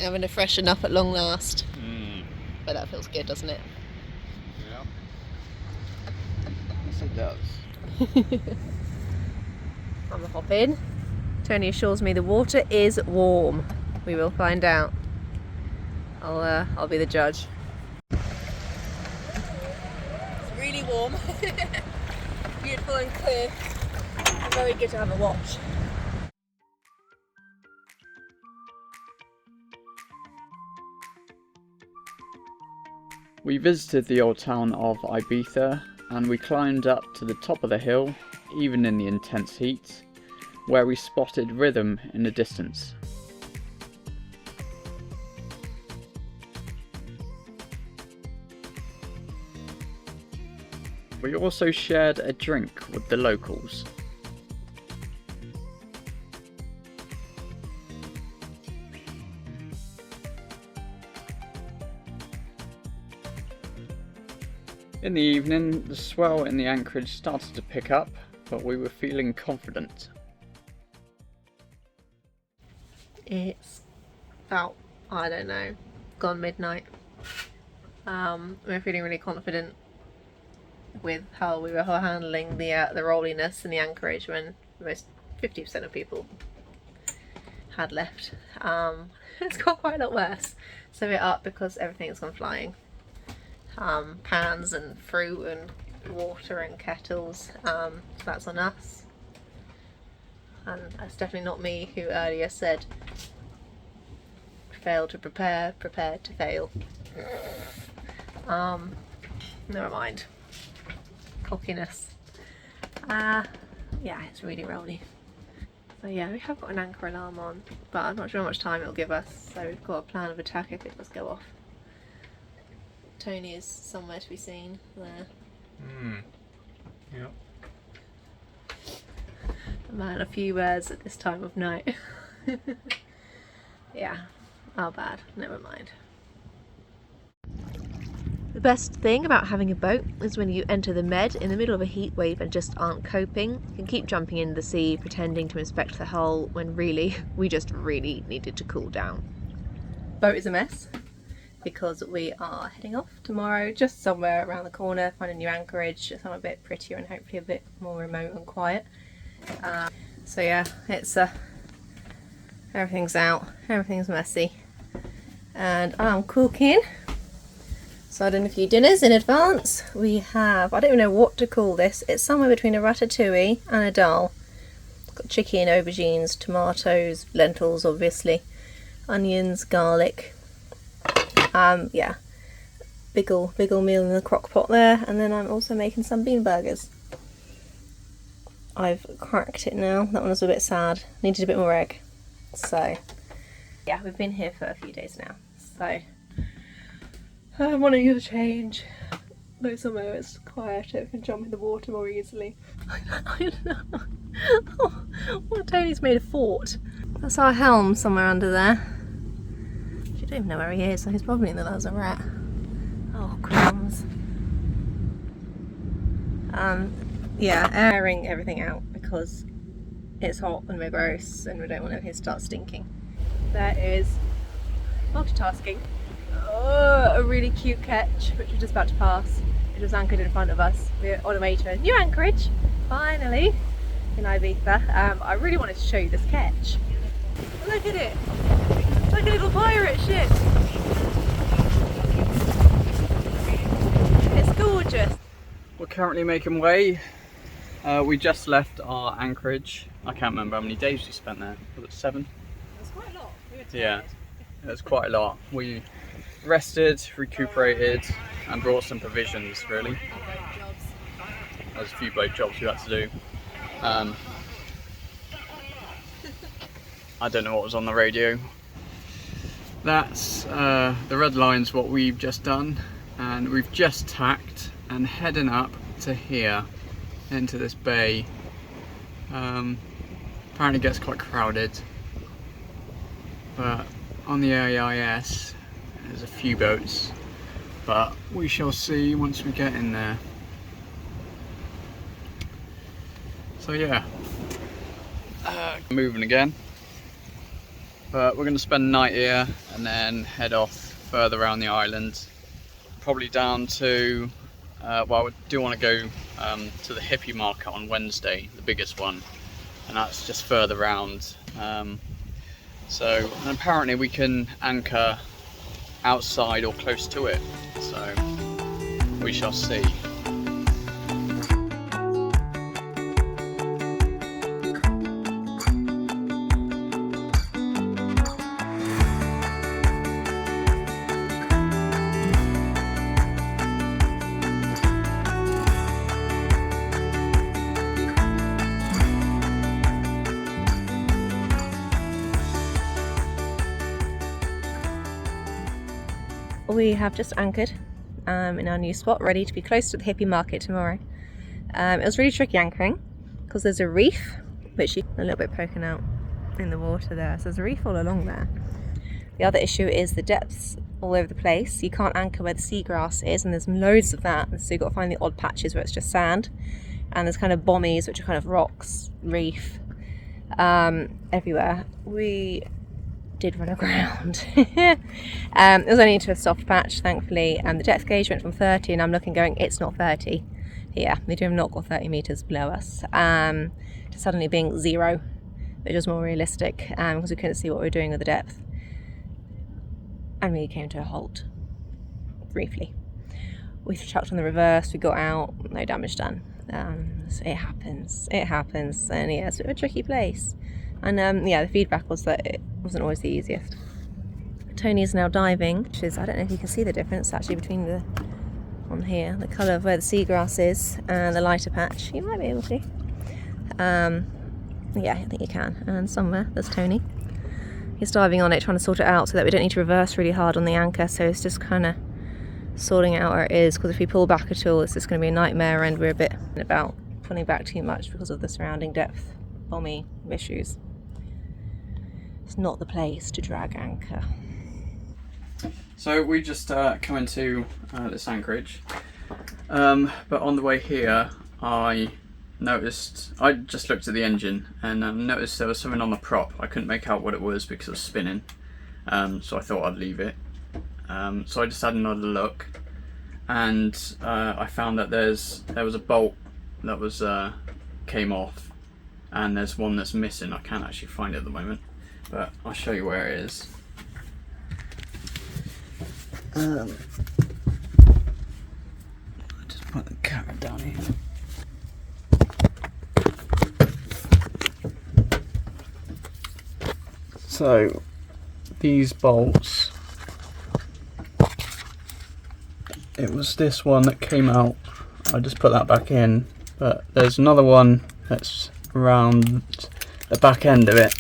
Having to freshen up at long last. Mm. But that feels good, doesn't it? Yeah. Yes, it does. I'm gonna hop in. Tony assures me the water is warm. We will find out. I'll be the judge. It's really warm. Beautiful and clear. Very good to have a watch. We visited the old town of Ibiza and we climbed up to the top of the hill, even in the intense heat, where we spotted rhythm in the distance. We also shared a drink with the locals. In the evening, the swell in the anchorage started to pick up, but we were feeling confident. It's about, I don't know, gone midnight. We're feeling really confident with how we were handling the rolliness and the anchorage when almost 50% of people had left. It's got quite a lot worse. So we're up because everything's gone flying. Pans and fruit and water and kettles, so that's on us. And that's definitely not me who earlier said fail to prepare, prepare to fail. Never mind. Cockiness. Yeah, it's really rolly. So yeah, we have got an anchor alarm on, but I'm not sure how much time it'll give us, so we've got a plan of attack if it does go off. Tony is somewhere to be seen there. Yep. A man of few words at this time of night. Yeah, oh bad, never mind. The best thing about having a boat is when you enter the Med in the middle of a heat wave and just aren't coping. You can keep jumping in the sea, pretending to inspect the hull, when really, we just really needed to cool down. Boat is a mess, because we are heading off tomorrow, just somewhere around the corner, find a new anchorage, somewhere a bit prettier and hopefully a bit more remote and quiet. So yeah, it's everything's out, everything's messy, and I'm cooking. So I done a few dinners in advance. We have, I don't even know what to call this, it's somewhere between a ratatouille and a dal. Got chicken, aubergines, tomatoes, lentils obviously, onions, garlic. Yeah, big ol' meal in the crock pot there, and then I'm also making some bean burgers. I've cracked it now. That one was a bit sad, needed a bit more egg. So yeah, we've been here for a few days now, so I'm wanting a change. Go somewhere where it's quieter, can jump in the water more easily. I don't know. Oh, well, Tony's made a fort. That's our helm somewhere under there. I don't even know where he is, so he's probably in the lazaret. Oh, crumbs. Yeah, airing everything out because it's hot and we're gross and we don't want it to start stinking. There is multitasking. Oh, a really cute ketch which we're just about to pass. It was anchored in front of us. We're on our way to a new anchorage, finally, in Ibiza. I really wanted to show you this ketch. Look at it! It's like a little pirate ship! It's gorgeous! We're currently making way. We just left our anchorage. I can't remember how many days we spent there. Was it 7? It's quite a lot. We were tired. Yeah, it was quite a lot. We rested, recuperated, and brought some provisions really. There's a few boat jobs we had to do. I don't know what was on the radio. That's the red line's what we've just done, and we've just tacked and heading up to here into this bay. Apparently it gets quite crowded, but on the AIS there's a few boats, but we shall see once we get in there. So yeah, moving again. But we're going to spend the night here and then head off further around the island. Probably down to, well, we do want to go to the hippie market on Wednesday, the biggest one. And that's just further round. So, and apparently we can anchor outside or close to it. So, we shall see. We have just anchored in our new spot, ready to be close to the hippie market tomorrow. It was really tricky anchoring because there's a reef, which you a little bit poking out in the water there. So there's a reef all along there. The other issue is the depths all over the place. You can't anchor where the seagrass is, and there's loads of that. So you've got to find the odd patches where it's just sand, and there's kind of bommies, which are kind of rocks, reef, everywhere. We did run aground. It was only into a soft patch, thankfully, and the depth gauge went from 30, and I'm looking going, it's not 30 here. We do have not got 30 metres below us, to suddenly being 0, which was more realistic, because we couldn't see what we were doing with the depth. And we came to a halt, briefly. We chucked on the reverse, we got out, no damage done. So it happens, and yeah, it's a bit of a tricky place. And yeah, the feedback was that it wasn't always the easiest. Tony is now diving, which is, I don't know if you can see the difference actually between the, on here, the colour of where the seagrass is and the lighter patch. You might be able to. Yeah, I think you can. And somewhere, there's Tony. He's diving on it, trying to sort it out so that we don't need to reverse really hard on the anchor. So it's just kind of sorting out where it is, because if we pull back at all, it's just going to be a nightmare, and we're a bit about pulling back too much because of the surrounding depth bommy issues. It's not the place to drag anchor. So we just come into this anchorage, but on the way here I just looked at the engine and noticed there was something on the prop. I couldn't make out what it was because it was spinning, so I thought I'd leave it. So I just had another look, and I found that there was a bolt that was came off, and there's one that's missing. I can't actually find it at the moment, but I'll show you where it is. I'll just put the camera down here. So these bolts, it was this one that came out. I just put that back in, but there's another one that's around the back end of it.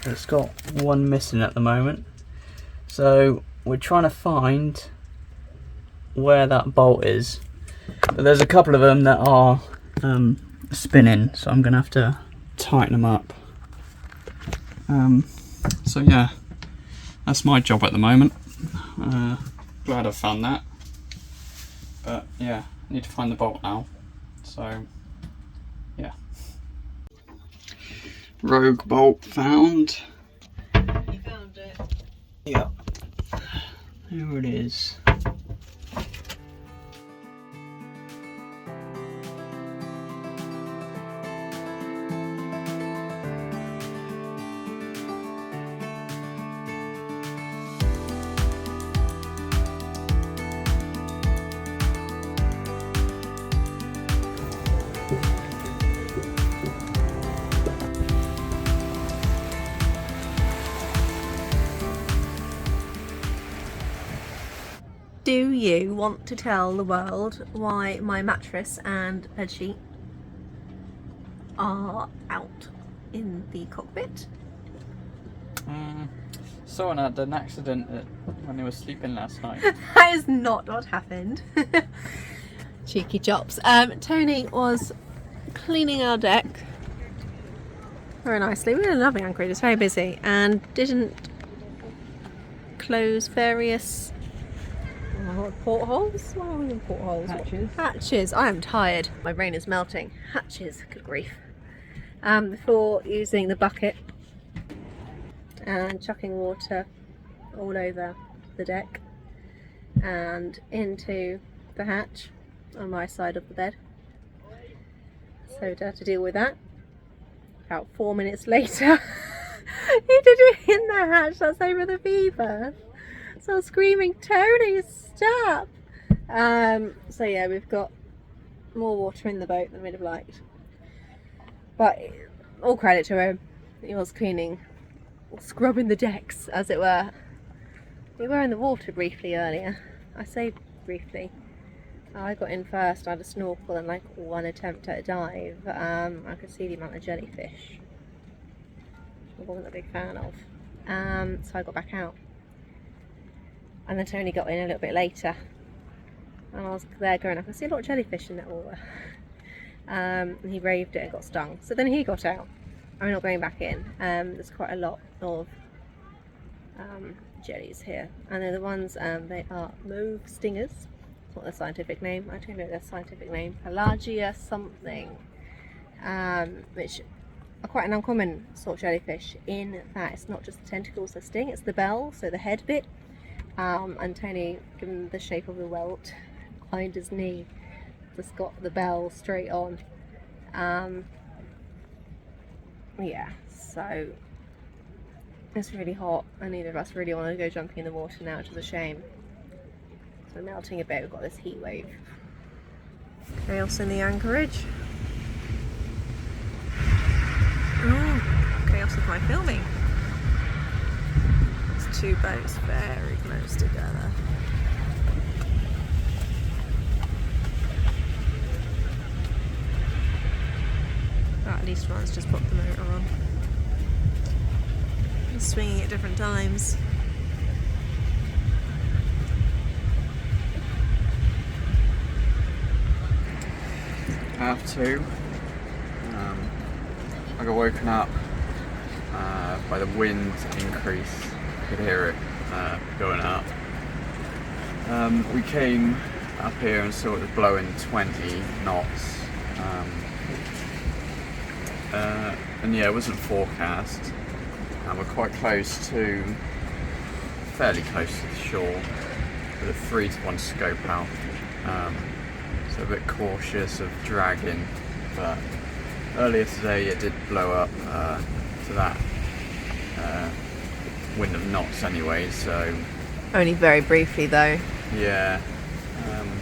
It's got one missing at the moment, so we're trying to find where that bolt is. But there's a couple of them that are spinning, so I'm gonna have to tighten them up. So yeah, that's my job at the moment. Glad I found that, but yeah, need to find the bolt now. So yeah. Rogue bolt found. You found it? Yeah. There it is. Do you want to tell the world why my mattress and bedsheet are out in the cockpit? Someone had an accident when they were sleeping last night. That is not what happened. Cheeky chops. Tony was cleaning our deck very nicely. We had a lovely anchorage, it's very busy, and didn't close various portholes? What are we in portholes? Hatches. Hatches. I am tired. My brain is melting. Hatches. Good grief. Before using the bucket and chucking water all over the deck and into the hatch on my side of the bed. So I had to deal with that. About 4 minutes later, he did it in the hatch that's over the beaver. So I was screaming, Tony, stop! So yeah, we've got more water in the boat than we'd have liked. But all credit to him. He was cleaning, scrubbing the decks, as it were. We were in the water briefly earlier. I say briefly. I got in first. I had a snorkel and like one attempt at a dive. I could see the amount of jellyfish I wasn't a big fan of. So I got back out. And then Tony got in a little bit later. And I was there going, I can see a lot of jellyfish in that water. And he braved it and got stung. So then he got out. I'm not going back in. There's quite a lot of jellies here. And they're the ones, they are mauve stingers. That's not their scientific name. I don't know their scientific name. Pelagia something. Which are quite an uncommon sort of jellyfish in that it's not just the tentacles that sting, it's the bell, so the head bit. And Tony, given the shape of the welt behind his knee, just got the bell straight on. Yeah, so it's really hot and neither of us really want to go jumping in the water now, which is a shame. So we're melting a bit, we've got this heat wave. Chaos in the anchorage. Oh, chaos with my filming. It's two boats very close together. Oh, at least one's just popped the motor on. It's swinging at different times. Half two. I got woken up by the wind increase. I could hear it going up. We came up here and saw it was blowing 20 knots. And yeah, it wasn't forecast. And we're quite close to, fairly close to the shore, with a 3-to-1 scope out. So a bit cautious of dragging, but earlier today it did blow up to that wind of knots anyway, so... Only very briefly though. Yeah,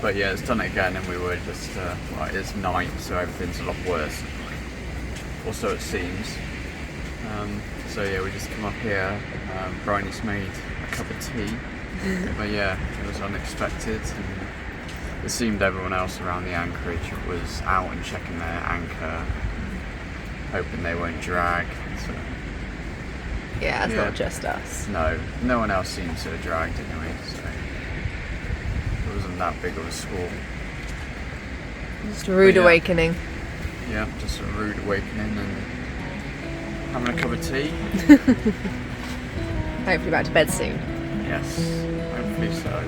but yeah, it's done it again and we were just, well, it's night, so everything's a lot worse. Also it seems. So yeah, we just come up here, Bryony's made a cup of tea, but yeah, it was unexpected. And it seemed everyone else around the anchorage was out and checking their anchor, hoping they won't drag. So, Yeah, it's not just us. No one else seems to have dragged anyway, so it wasn't that big of a squall. Just a rude awakening. Yeah, just a rude awakening and having a cup of tea. Hopefully back to bed soon. Yes, hopefully so.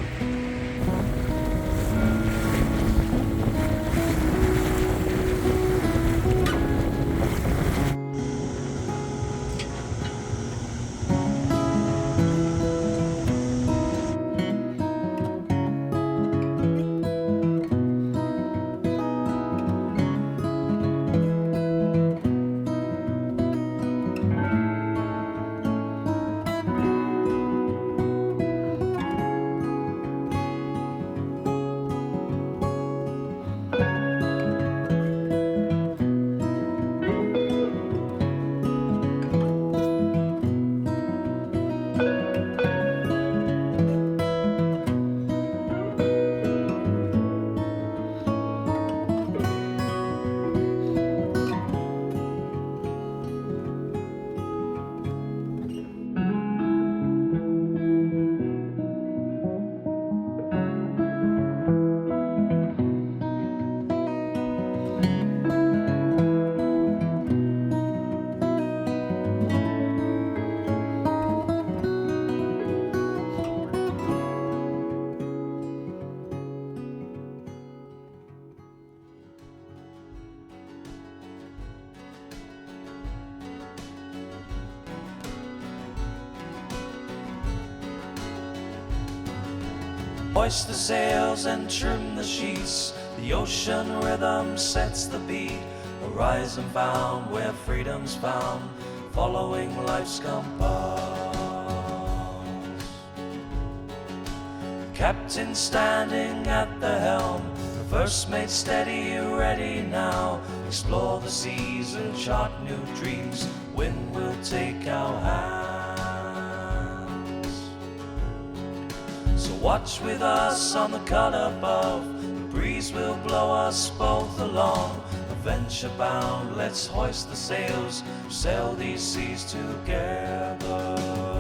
Hoist the sails and trim the sheets, the ocean rhythm sets the beat. Horizon bound where freedom's found, following life's compass. Captain standing at the helm, the first mate steady, ready now. Explore the seas and chart new dreams, wind will take our hands. So watch with us on the cut above, the breeze will blow us both along. Adventure bound, let's hoist the sails, sail these seas together.